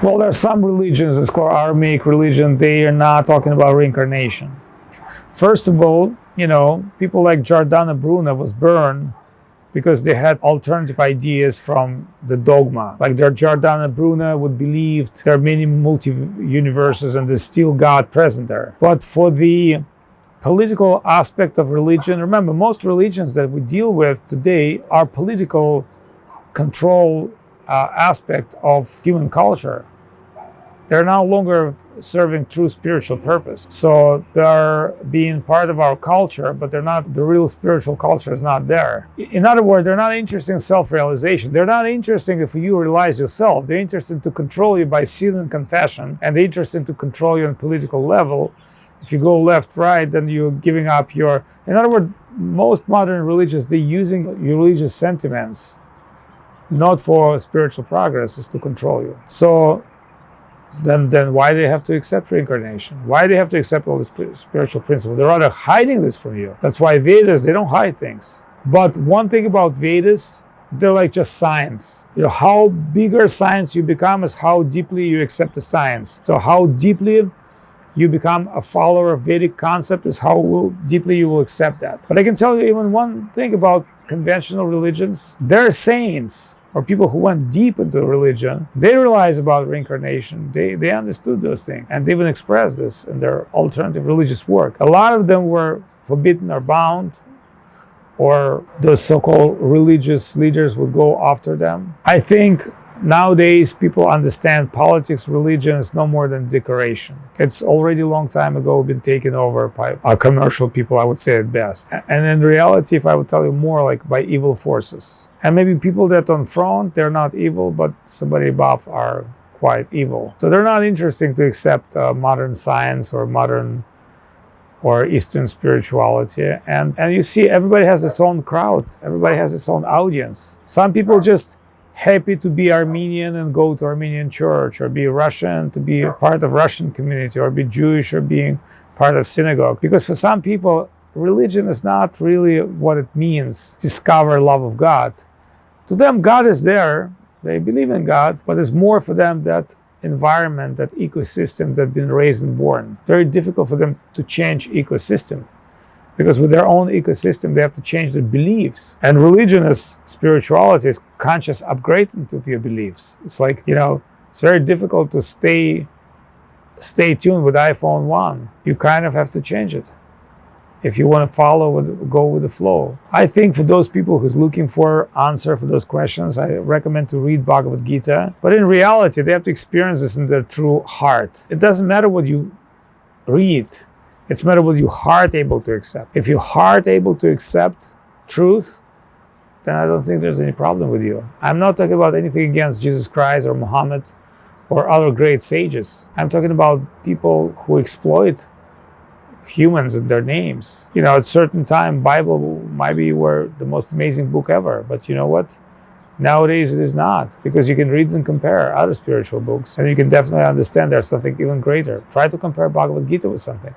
Well, there are some religions, it's called Aramaic religion, they are not talking about reincarnation. First of all, people like Giordano Bruno was burned because they had alternative ideas from the dogma. Like Giordano Bruno would believe there are many multi-universes and there's still God present there. But for the political aspect of religion, remember, most religions that we deal with today are political control aspect of human culture. They're no longer serving true spiritual purpose. So they're being part of our culture, but they're not, the real spiritual culture is not there. In other words, they're not interested in self-realization. They're not interested if you realize yourself. They're interested to control you by sin and confession, and they're interested to control you on political level. If you go left, right, then you're giving up your... In other words, most modern religions, they're using religious sentiments, not for spiritual progress, is to control you. So then why do they have to accept reincarnation? Why do they have to accept all these spiritual principles? They're rather hiding this from you. That's why Vedas, they don't hide things. But one thing about Vedas, they're like just science. How bigger science you become is how deeply you accept the science. So how deeply you become a follower of Vedic concept is how deeply you will accept that. But I can tell you even one thing about conventional religions. They're saints, or people who went deep into religion. They realize about reincarnation. They understood those things, and they even expressed this in their alternative religious work. A lot of them were forbidden or bound, or those so-called religious leaders would go after them. I think nowadays people understand politics, religion is no more than decoration. It's already a long time ago been taken over by commercial people, I would say at best. And in reality, if I would tell you more, like by evil forces. And maybe people that on front, they're not evil, but somebody above are quite evil. So they're not interested to accept modern science or modern or Eastern spirituality. And you see, everybody has its own crowd. Everybody has its own audience. Some people just happy to be Armenian and go to Armenian church, or be Russian to be a part of Russian community, or be Jewish or being part of synagogue. Because for some people, religion is not really what it means, discover love of God. To them, God is there. They believe in God, but it's more for them that environment, that ecosystem that's been raised and born. Very difficult for them to change ecosystem. Because with their own ecosystem, they have to change their beliefs. And religion is spirituality, is conscious upgrading of your beliefs. It's like, it's very difficult to stay tuned with iPhone 1. You kind of have to change it if you want to go with the flow. I think for those people who's looking for answer for those questions, I recommend to read Bhagavad Gita. But in reality, they have to experience this in their true heart. It doesn't matter what you read. It's a matter what your heart able to accept. If your heart able to accept truth, then I don't think there's any problem with you. I'm not talking about anything against Jesus Christ or Muhammad or other great sages. I'm talking about people who exploit humans and their names. At a certain time, Bible might be the most amazing book ever. But you know what? Nowadays it is not, because you can read and compare other spiritual books, and you can definitely understand there's something even greater. Try to compare Bhagavad Gita with something.